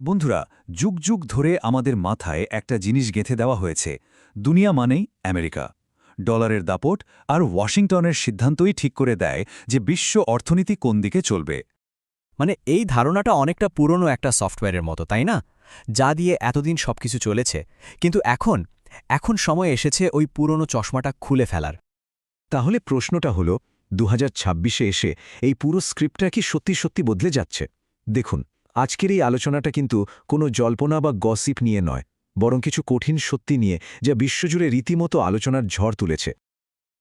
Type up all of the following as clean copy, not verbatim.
বন্ধুরা, যুগ যুগ ধরে আমাদের মাথায় একটা জিনিস গেঁথে দেওয়া হয়েছে, দুনিয়া মানেই আমেরিকা। ডলারের দাপট আর ওয়াশিংটনের সিদ্ধান্তই ঠিক করে দেয় যে বিশ্ব অর্থনীতি কোন দিকে চলবে। মানে এই ধারণাটা অনেকটা পুরনো একটা সফটওয়্যারের মতো, তাই না? যা দিয়ে এতদিন সবকিছু চলেছে। কিন্তু এখন সময় এসেছে ওই পুরনো চশমাটা খুলে ফেলার। তাহলে প্রশ্নটা হলো 2026-এ এসে এই পুরো স্ক্রিপ্টটা কি সত্যি সত্যি বদলে যাচ্ছে? দেখুন, আজকের এই আলোচনাটা কিন্তু কোনো জল্পনা বা গসিপ নিয়ে নয়, বরং কিছু কঠিন সত্যি নিয়ে, যা বিশ্বজুড়ে রীতিমতো আলোচনার ঝড় তুলেছে।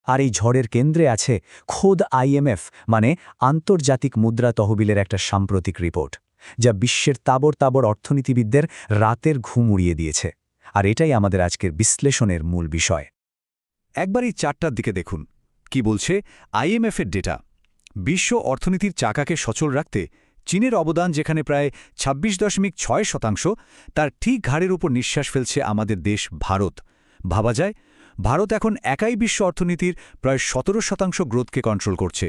আর এই ঝড়ের কেন্দ্রে আছে খোদ আইএমএফ মানে আন্তর্জাতিক মুদ্রা তহবিলের একটা সাম্প্রতিক রিপোর্ট, যা বিশ্বের তাবড় তাবড় অর্থনীতিবিদদের রাতের ঘুম উড়িয়ে দিয়েছে। আর এটাই আমাদের আজকের বিশ্লেষণের মূল বিষয়। একবার এই চারটার দিকে দেখুন কি বলছে আইএমএফের ডেটা। বিশ্ব অর্থনীতির চাকাকে সচল রাখতে চীনের অবদান যেখানে প্রায় ২৬.৬%, তার ঠিক ঘাড়ের উপর নিঃশ্বাস ফেলছে আমাদের দেশ ভারত। ভাবা যায়, ভারত এখন একাই বিশ্ব অর্থনীতির প্রায় ১৭% গ্রোথকে কন্ট্রোল করছে।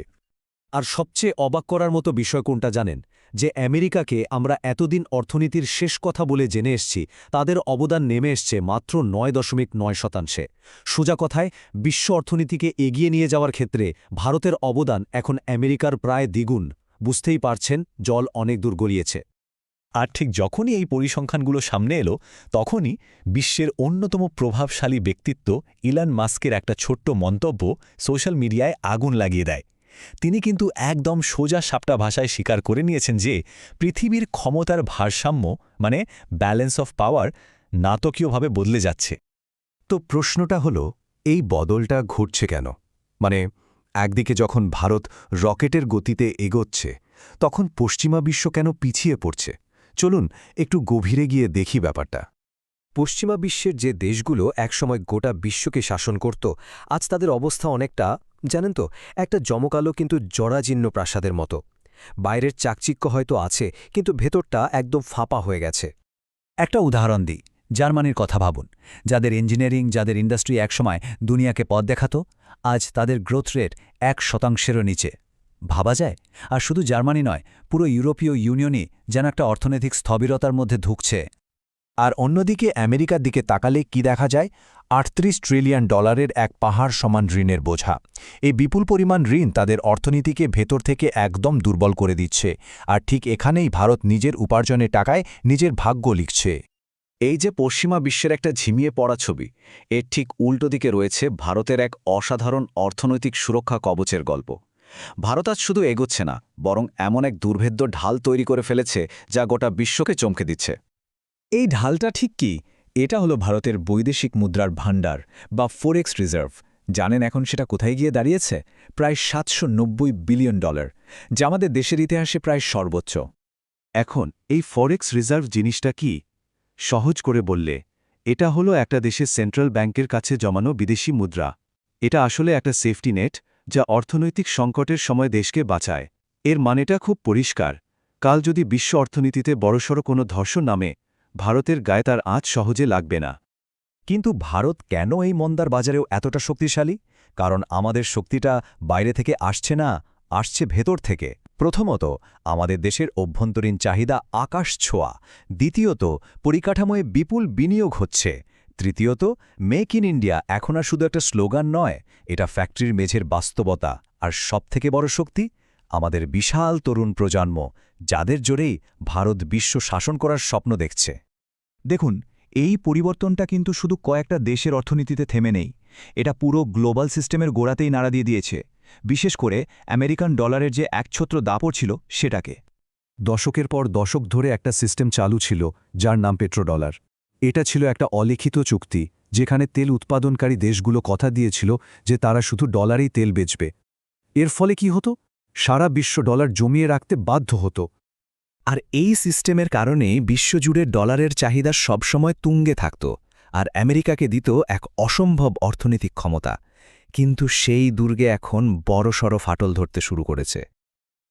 আর সবচেয়ে অবাক করার মতো বিষয় কোনটা জানেন? যে আমেরিকাকে আমরা এতদিন অর্থনীতির শেষ কথা বলে জেনে এসছি, তাদের অবদান নেমে এসছে মাত্র ৯.৯%। সোজা কথায়, বিশ্ব অর্থনীতিকে এগিয়ে নিয়ে যাওয়ার ক্ষেত্রে ভারতের অবদান এখন আমেরিকার প্রায় দ্বিগুণ। বুঝতেই পারছেন, জল অনেক দূর গড়িয়েছে। আর ঠিক যখনই এই পরিসংখ্যানগুলো সামনে এলো, তখনই বিশ্বের অন্যতম প্রভাবশালী ব্যক্তিত্ব ইলন মাস্কের একটা ছোট্ট মন্তব্য সোশ্যাল মিডিয়ায় আগুন লাগিয়ে দেয়। তিনি কিন্তু একদম সোজা সাপটা ভাষায় স্বীকার করে নিয়েছেন যে পৃথিবীর ক্ষমতার ভারসাম্য মানে ব্যালেন্স অফ পাওয়ার নাটকীয়ভাবে বদলে যাচ্ছে। তো প্রশ্নটা হলো, এই বদলটা ঘটছে কেন? মানে একদিকে যখন ভারত রকেটের গতিতে এগোচ্ছে, তখন পশ্চিমা বিশ্ব কেন পিছিয়ে পড়ছে? চলুন একটু গভীরে গিয়ে দেখি ব্যাপারটা। পশ্চিমা বিশ্বের যে দেশগুলো একসময় গোটা বিশ্বকে শাসন করত, আজ তাদের অবস্থা অনেকটা, জানেন তো, একটা জমকালো কিন্তু জরাজীর্ণ প্রাসাদের মতো। বাইরের চাকচিক্য হয়তো আছে, কিন্তু ভেতরটা একদম ফাঁপা হয়ে গেছে। একটা উদাহরণ দিই, জার্মানির কথা ভাবুন, যাদের ইঞ্জিনিয়ারিং, যাদের ইন্ডাস্ট্রি একসময় দুনিয়াকে পথ দেখাত, আজ তাদের গ্রোথ রেট ১%-এরও নিচে। ভাবা যায়? আর শুধু জার্মানি নয়, পুরো ইউরোপীয় ইউনিয়নই যেন একটা অর্থনৈতিক স্থবিরতার মধ্যে ঢুকছে। আর অন্যদিকে আমেরিকার দিকে তাকালে কি দেখা যায়? $৩৮ ট্রিলিয়ন এক পাহাড় সমান ঋণের বোঝা। এই বিপুল পরিমাণ ঋণ তাদের অর্থনীতিকে ভেতর থেকে একদম দুর্বল করে দিচ্ছে। আর ঠিক এখানেই ভারত নিজের উপার্জনের টাকায় নিজের ভাগ্য লিখছে। এই যে পশ্চিমা বিশ্বের একটা ঝিমিয়ে পড়া ছবি, এর ঠিক উল্টো দিকে রয়েছে ভারতের এক অসাধারণ অর্থনৈতিক সুরক্ষা কবচের গল্প। ভারত আজ শুধু এগোচ্ছে না, বরং এমন এক দুর্ভেদ্য ঢাল তৈরি করে ফেলেছে যা গোটা বিশ্বকে চমকে দিচ্ছে। এই ঢালটা ঠিক কি? এটা হলো ভারতের বৈদেশিক মুদ্রার ভাণ্ডার বা ফরেক্স রিজার্ভ। জানেন এখন সেটা কোথায় গিয়ে দাঁড়িয়েছে? প্রায় $৭৯০ বিলিয়ন, যা আমাদের দেশের ইতিহাসে প্রায় সর্বোচ্চ। এখন এই ফরেক্স রিজার্ভ জিনিসটা কি? সহজ করে বললে, এটা হলো একটা দেশের সেন্ট্রাল ব্যাংকের কাছে জমানো বিদেশি মুদ্রা। এটা আসলে একটা সেফটি নেট, যা অর্থনৈতিক সংকটের সময় দেশকে বাঁচায়। এর মানেটা খুব পরিষ্কার, কাল যদি বিশ্ব অর্থনীতিতে বড়সড় কোনো ধর্ষণ নামে, ভারতের গায়ে তার আঁচ সহজে লাগবে না। কিন্তু ভারত কেন এই মন্দার বাজারেও এতটা শক্তিশালী? কারণ আমাদের শক্তিটা বাইরে থেকে আসছে না, আসছে ভেতর থেকে। প্রথমত, আমাদের দেশের অভ্যন্তরীণ চাহিদা আকাশ ছোঁয়া। দ্বিতীয়ত, পরিকাঠামোয় বিপুল বিনিয়োগ হচ্ছে। তৃতীয়ত, মেক ইন ইন্ডিয়া এখন আর শুধু একটা স্লোগান নয়, এটা ফ্যাক্টরির মেঝের বাস্তবতা। আর সবথেকে বড় শক্তি, আমাদের বিশাল তরুণ প্রজন্ম, যাদের জোরেই ভারত বিশ্ব শাসন করার স্বপ্ন দেখছে। দেখুন, এই পরিবর্তনটা কিন্তু শুধু কয়েকটা দেশের অর্থনীতিতে থেমে নেই, এটা পুরো গ্লোবাল সিস্টেমের গোড়াতেই নাড়া দিয়ে দিয়েছে, বিশেষ করে আমেরিকান ডলারের যে একছত্র দাপট ছিল সেটাকে। দশকের পর দশক ধরে একটা সিস্টেম চালু ছিল, যার নাম পেট্রোডলার। এটা ছিল একটা অলিখিত চুক্তি, যেখানে তেল উৎপাদনকারী দেশগুলো কথা দিয়েছিল যে তারা শুধু ডলারেই তেল বেচবে। এর ফলে কি হতো? সারা বিশ্ব ডলার জমিয়ে রাখতে বাধ্য হতো। আর এই সিস্টেমের কারণেই বিশ্বজুড়ে ডলারের চাহিদা সবসময় তুঙ্গে থাকত, আর আমেরিকাকে দিত এক অসম্ভব অর্থনৈতিক ক্ষমতা। কিন্তু সেই দুর্গে এখন বড়সড় ফাটল ধরতে শুরু করেছে।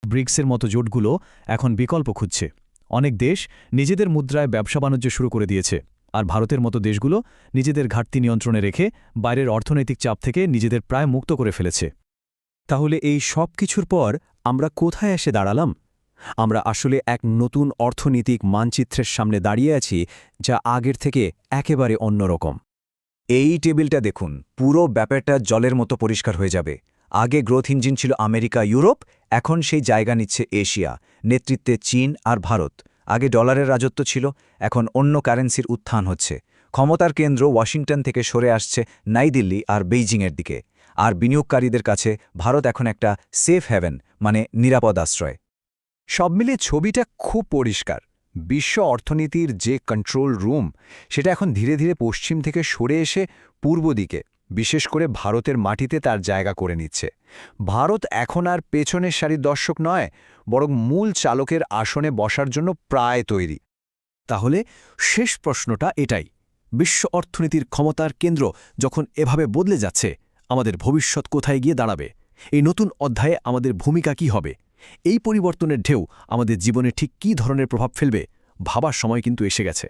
ব্রিক্সের মতো জোটগুলো এখন বিকল্প খুঁজছে। অনেক দেশ নিজেদের মুদ্রায় ব্যবসা বাণিজ্য শুরু করে দিয়েছে, আর ভারতের মতো দেশগুলো নিজেদের ঘাটতি নিয়ন্ত্রণে রেখে বাইরের অর্থনৈতিক চাপ থেকে নিজেদের প্রায় মুক্ত করে ফেলেছে। তাহলে এই সব কিছুর পর আমরা কোথায় এসে দাঁড়ালাম? আমরা আসলে এক নতুন অর্থনৈতিক মানচিত্রের সামনে দাঁড়িয়ে আছি যা আগের থেকে একেবারে অন্যরকম। এই টেবিলটা দেখুন, পুরো ব্যাপারটা জলের মতো পরিষ্কার হয়ে যাবে। আগে গ্রোথ ইঞ্জিন ছিল আমেরিকা, ইউরোপ, এখন সেই জায়গা নিচ্ছে এশিয়া, নেতৃত্বে চীন আর ভারত। আগে ডলারের রাজত্ব ছিল, এখন অন্য কারেন্সির উত্থান হচ্ছে। ক্ষমতার কেন্দ্র ওয়াশিংটন থেকে সরে আসছে নয়াদিল্লি আর বেইজিংয়ের দিকে। আর বিনিয়োগকারীদের কাছে ভারত এখন একটা সেফ হ্যাভেন, মানে নিরাপদ আশ্রয়। সব মিলে ছবিটা খুব পরিষ্কার। বিশ্ব অর্থনীতির যে কন্ট্রোল রুম, সেটা এখন ধীরে ধীরে পশ্চিম থেকে সরে এসে পূর্ব দিকে, বিশেষ করে ভারতের মাটিতে তার জায়গা করে নিচ্ছে। ভারত এখন আর পেছনের সারির দর্শক নয়, বরং মূল চালকের আসনে বসার জন্য প্রায় তৈরি। তাহলে শেষ প্রশ্নটা এটাই, বিশ্ব অর্থনীতির ক্ষমতার কেন্দ্র যখন এভাবে বদলে যাচ্ছে, আমাদের ভবিষ্যৎ কোথায় গিয়ে দাঁড়াবে? এই নতুন অধ্যায়ে আমাদের ভূমিকা কি হবে? এই পরিবর্তনের ঢেউ আমাদের জীবনে ঠিক কী ধরনের প্রভাব ফেলবে? ভাবার সময় কিন্তু এসে গেছে।